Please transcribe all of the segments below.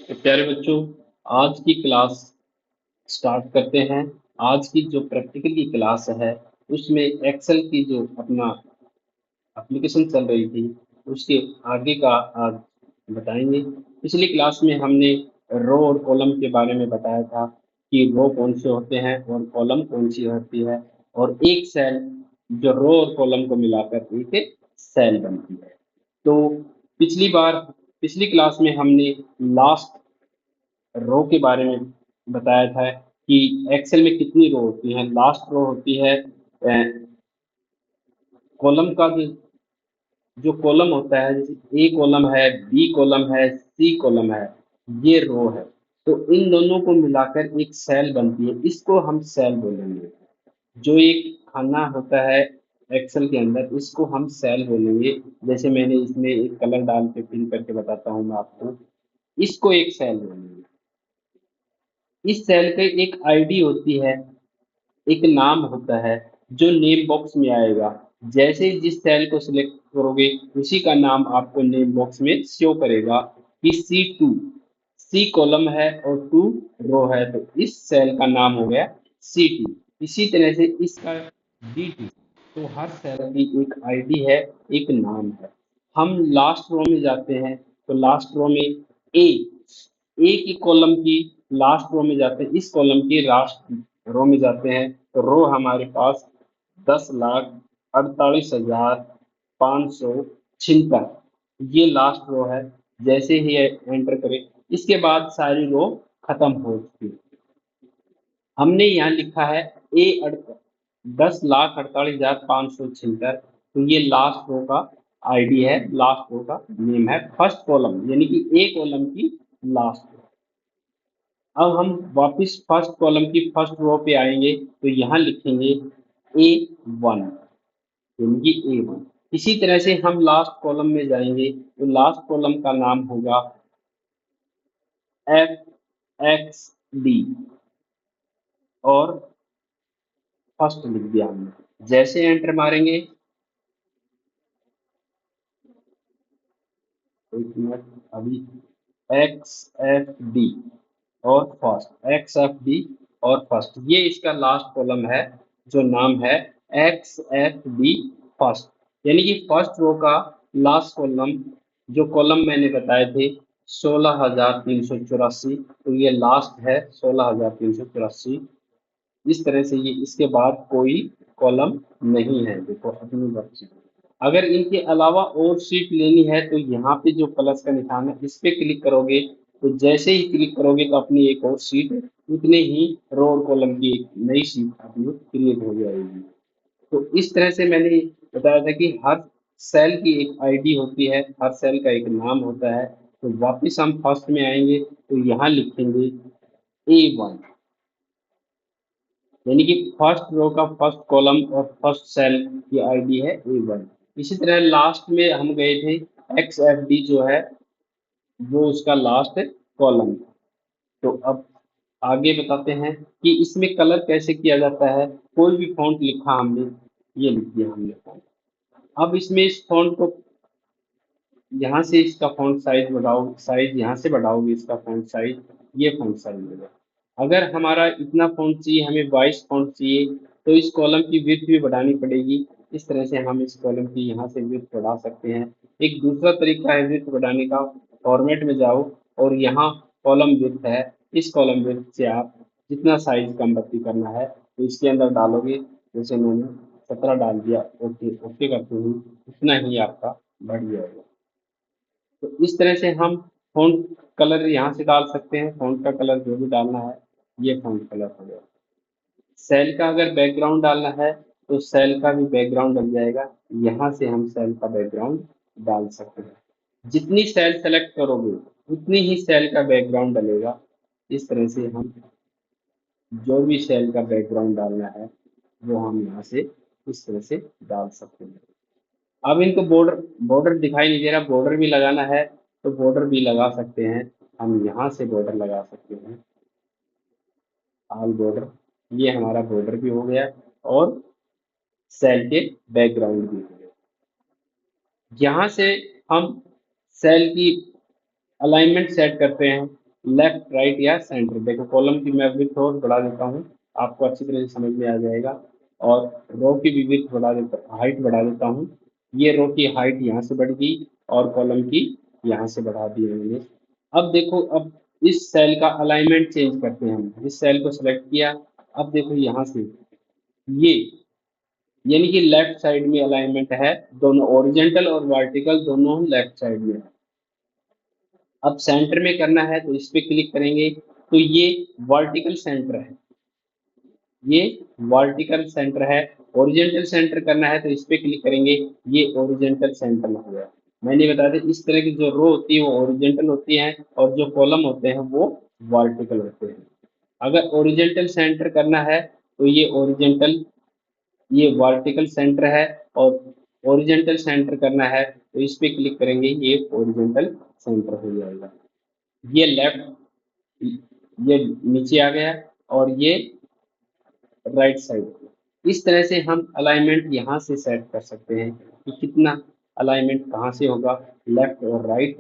तो प्यारे बच्चों, आज की क्लास स्टार्ट करते हैं। आज की जो प्रैक्टिकल की क्लास है उसमें एक्सेल की जो अपना एप्लीकेशन चल रही थी उसके आगे का आज बताएंगे। पिछली क्लास में हमने रो और कॉलम के बारे में बताया था कि रो कौन से होते हैं और कॉलम कौन सी होती है, और एक सेल जो रो और कॉलम को मिलाकर एक सेल बनती है। तो पिछली बार पिछली क्लास में हमने लास्ट रो के बारे में बताया था कि एक्सेल में कितनी रो होती हैं। लास्ट रो होती है कॉलम का जो कॉलम होता है, जैसे ए कॉलम है, बी कॉलम है, सी कॉलम है, ये रो है। तो इन दोनों को मिलाकर एक सेल बनती है, इसको हम सेल बोलेंगे। जो एक खाना होता है एक्सेल के अंदर, इसको हम सेल बोलेंगे। जैसे मैंने इसमें एक कलर डाल के फिल करके बताता हूँ मैं आपको, इसको एक सेल बोलेंगे। इस सेल पे एक आईडी होती है, एक नाम होता है जो नेम बॉक्स में आएगा। जैसे ही जिस सेल को सिलेक्ट करोगे उसी का नाम आपको नेम बॉक्स में शो करेगा कि C2 सी कॉलम है और 2 रो है, तो इस सेल का नाम हो गया C2। इसी तरह से इसका D2। तो हर सेल की एक आईडी है, एक नाम है। हम लास्ट रो में जाते हैं, तो लास्ट रो में ए ए की कॉलम की लास्ट रो में जाते हैं, इस कॉलम की लास्ट रो में जाते हैं, तो रो हमारे पास 10,48,576 ये लास्ट रो है। जैसे ही एंटर करें इसके बाद सारी रो खत्म हो चुकी है। हमने यहाँ लिखा है ए 10,48,576, तो ये लास्ट रो का आईडी है, लास्ट रो का नेम है, फर्स्ट कॉलम यानी कि ए कॉलम की लास्ट रो। अब हम वापस फर्स्ट कॉलम की फर्स्ट रो पे आएंगे, तो यहाँ लिखेंगे A1 यानी कि A1। इसी तरह से हम लास्ट कॉलम में जाएंगे, तो लास्ट कॉलम का नाम होगा FXD और फर्स्ट लिख दिया हमने। जैसे एंटर मारेंगे, एक मिनट, अभी XFD और फर्स्ट, XFD और फर्स्ट, ये इसका लास्ट कॉलम है जो नाम है XFD फर्स्ट। यानी कि फर्स्ट रो का लास्ट कॉलम, जो कॉलम मैंने बताए थे 16,384, तो ये लास्ट है 16,384। इस तरह से ये इसके बाद कोई कॉलम नहीं है। देखो अपनी बच्ची, अगर इनके अलावा और सीट लेनी है तो यहाँ पे जो प्लस का निशान है इस पे क्लिक करोगे, तो जैसे ही क्लिक करोगे तो अपनी एक और सीट, उतने ही रो और कॉलम की एक नई सीट अपनी क्रिएट हो जाएगी। तो इस तरह से मैंने बताया था कि हर सेल की एक आईडी होती है, हर सेल का एक नाम होता है। तो वापस हम फर्स्ट में आएंगे, तो यहाँ लिखेंगे A1 यानी कि फर्स्ट रो का फर्स्ट कॉलम और फर्स्ट सेल की आईडी है A1। इसी तरह लास्ट में हम गए थे, XFD जो है वो उसका लास्ट कॉलम। तो अब आगे बताते हैं कि इसमें कलर कैसे किया जाता है। कोई भी फॉन्ट लिखा हमने, ये लिख दिया हमने फॉन्ट। अब इसमें इस फॉन्ट को यहाँ से इसका फॉन्ट साइज बढ़ाओ, साइज यहाँ से बढ़ाओगे इसका फॉन्ट साइज, ये फॉन्ट साइज होगा। अगर हमारा इतना फॉन्ट चाहिए, हमें 22 फॉन्ट चाहिए, तो इस कॉलम की विड्थ भी बढ़ानी पड़ेगी। इस तरह से हम इस कॉलम की यहाँ से विड्थ बढ़ा सकते हैं। एक दूसरा तरीका है विड्थ बढ़ाने का, फॉर्मेट में जाओ और यहाँ कॉलम विड्थ है, इस कॉलम विड्थ से आप जितना साइज कम बत्ती करना है तो इसके अंदर डालोगे। जैसे मैंने 17 डाल दिया, ओके ओके करते हुए उतना ही आपका बढ़ जाएगा। तो इस तरह से हम फ़ॉन्ट कलर यहाँ से डाल सकते हैं, फ़ॉन्ट का कलर जो भी डालना है, ये फ़ॉन्ट कलर हो गया। सेल का अगर बैकग्राउंड डालना है तो सेल का भी बैकग्राउंड लग जाएगा, यहाँ से हम सेल का बैकग्राउंड डाल सकते हैं। जितनी सेल सेलेक्ट करोगे उतनी ही सेल का बैकग्राउंड डलेगा। इस तरह से हम जो भी सेल का बैकग्राउंड डालना है वो हम यहाँ से इस तरह से डाल सकते हैं। अब इनको बॉर्डर बॉर्डर दिखाई नहीं दे रहा, बॉर्डर भी लगाना है तो बॉर्डर भी लगा सकते हैं। हम यहाँ से बॉर्डर लगा सकते हैं, ऑल बॉर्डर। ये हमारा बॉर्डर भी हो गया और सेल के बैकग्राउंड भी हो गया। यहाँ से हम सेल की अलाइनमेंट सेट करते हैं। लेफ्ट राइट या सेंटर। देखो कॉलम की मैं विड्थ और बढ़ा देता हूँ, आपको अच्छी तरह से समझ में आ जाएगा। और रो की भी विड्थ बढ़ा देता, हाइट बढ़ा देता हूँ। ये रो की हाइट यहाँ से बढ़ गई और कॉलम की यहाँ से बढ़ा दी मैंने। अब देखो, अब इस सेल का अलाइनमेंट चेंज करते हैं हम। इस सेल को सेलेक्ट किया, अब देखो यहाँ से ये, यानी कि लेफ्ट साइड में अलाइनमेंट है, दोनों ओरिजेंटल और वर्टिकल दोनों लेफ्ट साइड में है। अब सेंटर में करना है तो इस पे क्लिक करेंगे, तो ये वर्टिकल सेंटर है, ये वर्टिकल सेंटर है। ओरिजेंटल सेंटर करना है तो इस पे क्लिक करेंगे, ये ओरिजेंटल सेंटर हो गया। मैंने बता दें, इस तरह की जो रो होती है वो ओरिजेंटल होती है और जो कॉलम होते हैं वो वर्टिकल होते हैं। अगर ओरिजेंटल सेंटर करना है तो ये ओरिजेंटल, ये वर्टिकल सेंटर है। और ओरिजेंटल सेंटर करना है तो इस पे क्लिक करेंगे, ये ओरिजेंटल सेंटर हो जाएगा। ये लेफ्ट, ये नीचे आ गया और ये राइट साइड। इस तरह से हम अलाइनमेंट यहाँ से सेट कर सकते हैं कि कितना अलाइनमेंट कहाँ से होगा, लेफ्ट और राइट,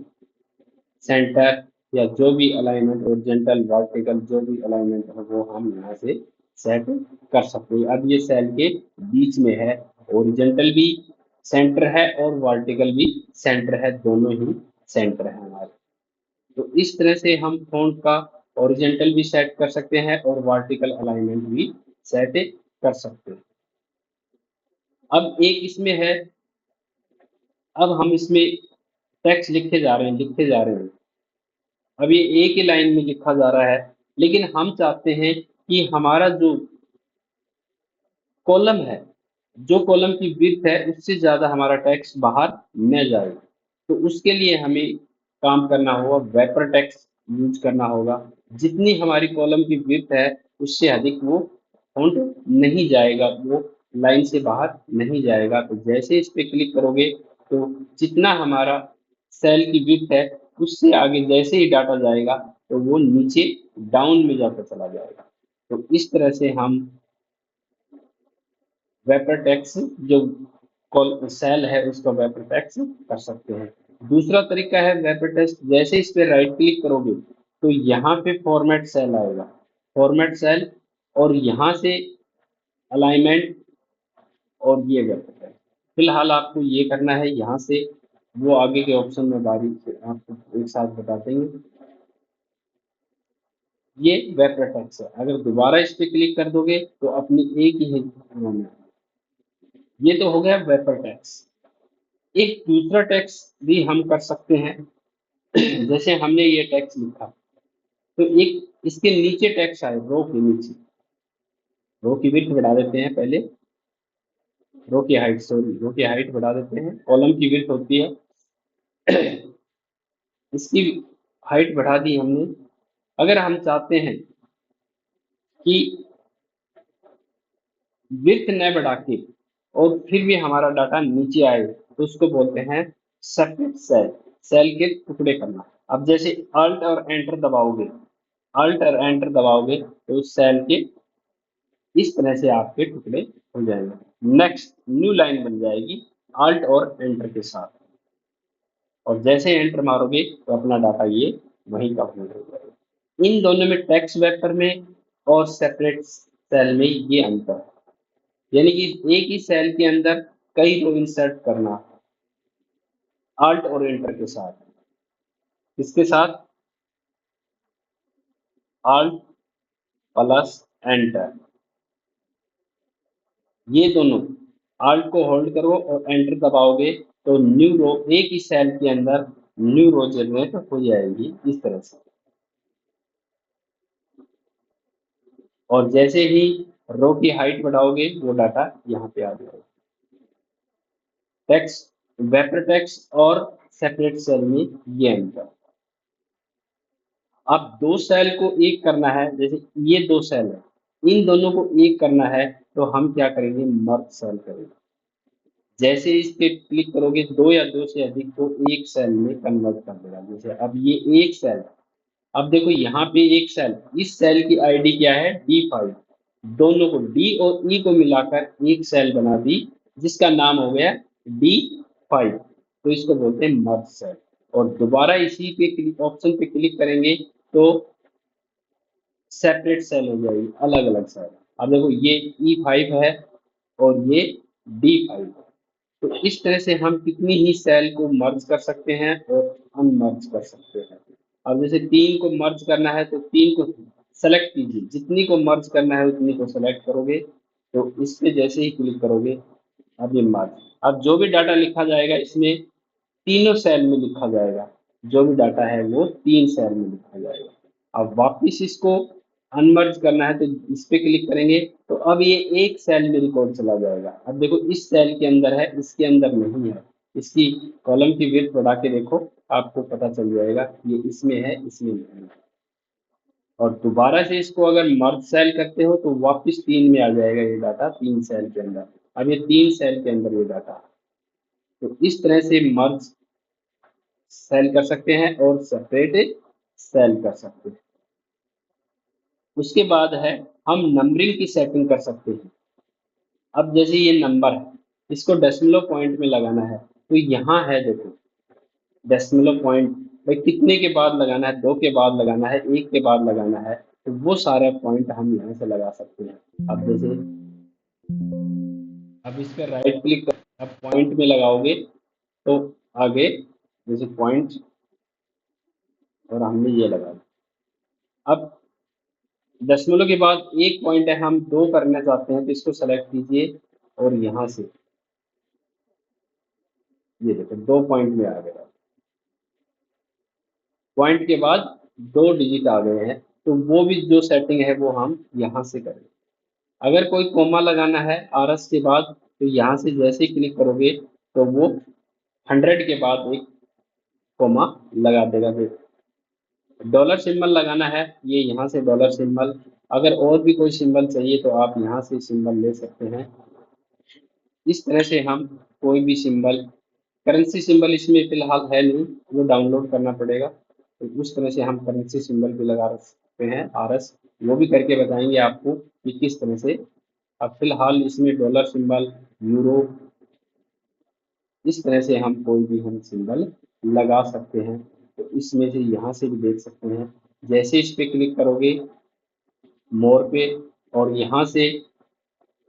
सेंटर, या जो भी अलाइनमेंट ओरिजेंटल वर्टिकल जो भी अलाइनमेंट है वो हम यहाँ से सेट कर सकते हैं। अब ये सेल के बीच में है, ओरिजेंटल भी सेंटर है और वर्टिकल भी सेंटर है, दोनों ही सेंटर है हमारे। तो इस तरह से हम फ़ॉन्ट का ओरिजेंटल भी सेट कर सकते हैं और वर्टिकल अलाइनमेंट भी सेट कर सकते हैं। अब एक इसमें है, अब हम इसमें टेक्स्ट लिखे जा रहे हैं, लिखते जा रहे हैं। अब ये एक ही लाइन में लिखा जा रहा है, लेकिन हम चाहते हैं कि हमारा जो कॉलम है, जो कॉलम की विड्थ है उससे ज़्यादा हमारा टेक्स्ट बाहर न जाए। तो उसके लिए हमें काम करना होगा, वेपर टेक्स्ट यूज करना होगा। जितनी हमारी कॉलम की विड्थ है उससे अधिक वो फ़ॉन्ट नहीं जाएगा, वो लाइन से बाहर नहीं जाएगा। तो जैसे इस पे क्लिक करोगे तो जितना हमारा सेल की विड्थ है उससे आगे जैसे ही डाटा जाएगा तो वो नीचे डाउन में जाकर चला जाएगा। तो इस तरह से हम वेपर टैक्स जो सेल है उसका वेपर टैक्स कर सकते हैं। दूसरा तरीका है वेपर टेक्स्ट, जैसे इस पे राइट क्लिक करोगे तो यहाँ पे फॉर्मेट सेल आएगा, फॉर्मेट सेल, और यहाँ से अलाइनमेंट और ये वेपर टेक्स्ट। फिलहाल आपको ये करना है यहाँ से, वो आगे के ऑप्शन में बारीक से आपको एक साथ बता देंगे। ये वेपर टेक्स्ट है, अगर दोबारा इस पे क्लिक कर दोगे तो अपनी एक ही है। ये तो हो गया वेपर टैक्स। एक दूसरा टैक्स भी हम कर सकते हैं। जैसे हमने ये टैक्स लिखा तो एक इसके नीचे टैक्स आए, रो के नीचे, रो की विड्थ बढ़ा देते हैं पहले, रो की हाइट, सॉरी रो की हाइट बढ़ा देते हैं। कॉलम की विड्थ होती है, इसकी हाइट बढ़ा दी हमने। अगर हम चाहते हैं कि विड्थ न बढ़ा के और फिर भी हमारा डाटा नीचे आए तो उसको बोलते हैं सेपरेट सेल, सेल के टुकड़े करना। अब जैसे अल्ट और एंटर दबाओगे, अल्ट और एंटर दबाओगे तो उस सेल के इस तरह से आपके टुकड़े हो जाएंगे। नेक्स्ट न्यू लाइन बन जाएगी अल्ट और एंटर के साथ, और जैसे एंटर मारोगे तो अपना डाटा ये वहीं का वहीं हो जाएगा। इन दोनों में टेक्स्ट वेक्टर में और सेपरेट सेल में ये अंतर है, यानी कि एक ही सेल के अंदर कई रो इंसर्ट करना, अल्ट और एंटर के साथ। इसके साथ अल्ट प्लस एंटर, ये दोनों, अल्ट को होल्ड करो और एंटर दबाओगे तो न्यू रो, एक ही सेल के अंदर न्यू रो जनरेट हो जाएगी इस तरह से। और जैसे ही रो की हाइट बढ़ाओगे वो डाटा यहाँ पे आ जाएगा। टेक्स्ट, वेक्टर टेक्स्ट और सेपरेट सेल में ये अंतर। अब दो सेल को एक करना है, जैसे ये दो सेल है, इन दोनों को एक करना है तो हम क्या करेंगे, मर्ज सेल करेंगे। जैसे इस पे क्लिक करोगे दो या दो से अधिक को एक सेल में कन्वर्ट कर देगा। जैसे अब ये एक सेल, अब देखो यहाँ पे एक सेल, इस सेल की आईडी क्या है, D5। दोनों को डी और ई को मिलाकर एक सेल बना दी जिसका नाम हो गया D5, तो इसको बोलते हैं मर्ज सेल। और दोबारा इसी पे ऑप्शन पे क्लिक करेंगे तो सेपरेट सेल हो जाएगी, अलग अलग सेल। अब देखो ये E5 है और ये D5 है। तो इस तरह से हम कितनी ही सेल को मर्ज कर सकते हैं और अनमर्ज कर सकते हैं। अब जैसे 3 को मर्ज करना है तो 3 को सेलेक्ट कीजिए, जितनी को मर्ज करना है उतनी को सेलेक्ट करोगे। तो इस पे जैसे ही क्लिक करोगे अब ये मर्ज, अब जो भी डाटा लिखा जाएगा इसमें तीनों सेल में लिखा जाएगा, जो भी डाटा है वो 3 सेल में लिखा जाएगा। अब वापिस इसको अनमर्ज करना है तो इस पे क्लिक करेंगे तो अब ये एक सेल में रिकॉर्ड चला जाएगा। अब देखो इस सेल के अंदर है, इसके अंदर नहीं है। इसकी कॉलम की विड्थ बढ़ा के देखो, आपको पता चल जाएगा ये इसमें है, इसमें नहीं है। और दोबारा से इसको अगर मर्ज सेल करते हो तो वापस 3 में आ जाएगा ये डाटा, 3 सेल के अंदर। अब ये 3 सेल के अंदर ये डाटा है। तो इस तरह से मर्ज सेल कर सकते हैं और सेपरेट सेल कर सकते हैं। उसके बाद है हम नंबरिंग की सेटिंग कर सकते हैं। अब जैसे ये नंबर है, इसको डेसिमल पॉइंट में लगाना है तो यहाँ है देखो डेसिमल पॉइंट, भाई कितने के बाद लगाना है, 2 के बाद लगाना है, 1 के बाद लगाना है, तो वो सारे पॉइंट हम यहाँ से लगा सकते हैं। अब जैसे अब इस पर राइट क्लिक कर, अब पॉइंट में लगाओगे तो आगे जैसे पॉइंट और हमने ये लगा दिया। अब दशमलव के बाद एक पॉइंट है, हम 2 करना चाहते हैं तो इसको सेलेक्ट कीजिए और यहाँ से ये देखो 2 पॉइंट में आ गया। पॉइंट के बाद 2 डिजिट आ गए हैं, तो वो भी जो सेटिंग है वो हम यहाँ से करें। अगर कोई कोमा लगाना है RS के बाद तो यहाँ से जैसे ही क्लिक करोगे तो वो 100 के बाद एक कोमा लगा देगा। डॉलर सिंबल लगाना है, ये यहाँ से डॉलर सिंबल, अगर और भी कोई सिंबल चाहिए तो आप यहाँ से सिंबल ले सकते हैं। इस तरह से हम कोई भी सिंबल, करेंसी सिंबल इसमें फिलहाल है नहीं, वो डाउनलोड करना पड़ेगा। तो उस तरह से हम करेंसी सिंबल भी लगा सकते हैं RS, वो भी करके बताएंगे आपको कि किस तरह से। अब फिलहाल इसमें डॉलर सिंबल, यूरो, इस तरह से हम कोई भी हम सिंबल लगा सकते हैं। तो इसमें से यहाँ से भी देख सकते हैं, जैसे इस पे क्लिक करोगे मोर पे और यहाँ से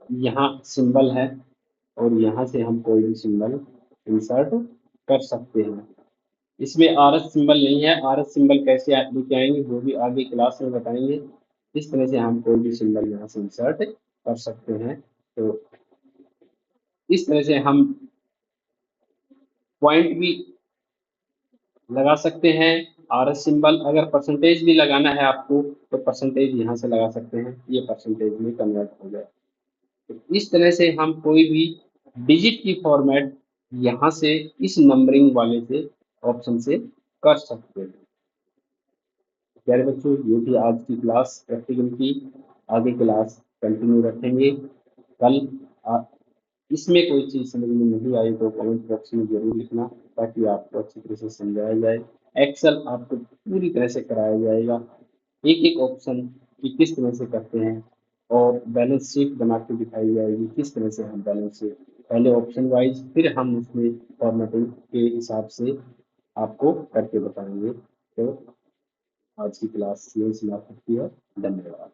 यहाँ सिंबल है और यहाँ से हम कोई भी सिंबल इंसर्ट कर सकते हैं। इसमें RS सिंबल नहीं है, RS सिंबल कैसे आप लेके आएंगे वो भी आगे क्लास में बताएंगे। इस तरह से हम कोई भी सिंबल यहाँ से इंसर्ट कर सकते हैं। तो इस तरह से हम पॉइंट भी लगा सकते हैं। RS सिंबल, अगर परसेंटेज भी लगाना है आपको तो परसेंटेज यहाँ से लगा सकते हैं, ये परसेंटेज में कन्वर्ट हो जाए। तो इस तरह से हम कोई भी डिजिट की फॉर्मेट यहाँ से इस नंबरिंग वाले से ऑप्शन से कर सकते हैं। प्यारे बच्चों, ये थी आज की क्लास प्रैक्टिकल की। आगे क्लास कंटिन्यू रखेंगे कल। इसमें कोई चीज़ समझ में नहीं आई तो कमेंट बॉक्स में जरूर लिखना, ताकि आपको अच्छी तरह से समझाया जाए। एक्सेल आपको पूरी तरह से कराया जाएगा, एक एक ऑप्शन की किस तरह से करते हैं, और बैलेंस शीट बना के दिखाई जाएगी किस तरह से हम बैलेंस शीट, पहले ऑप्शन वाइज फिर हम उसमें फॉर्मेटिंग के हिसाब से आपको करके बताएंगे। तो आज की क्लास यही समाप्त होती है। धन्यवाद।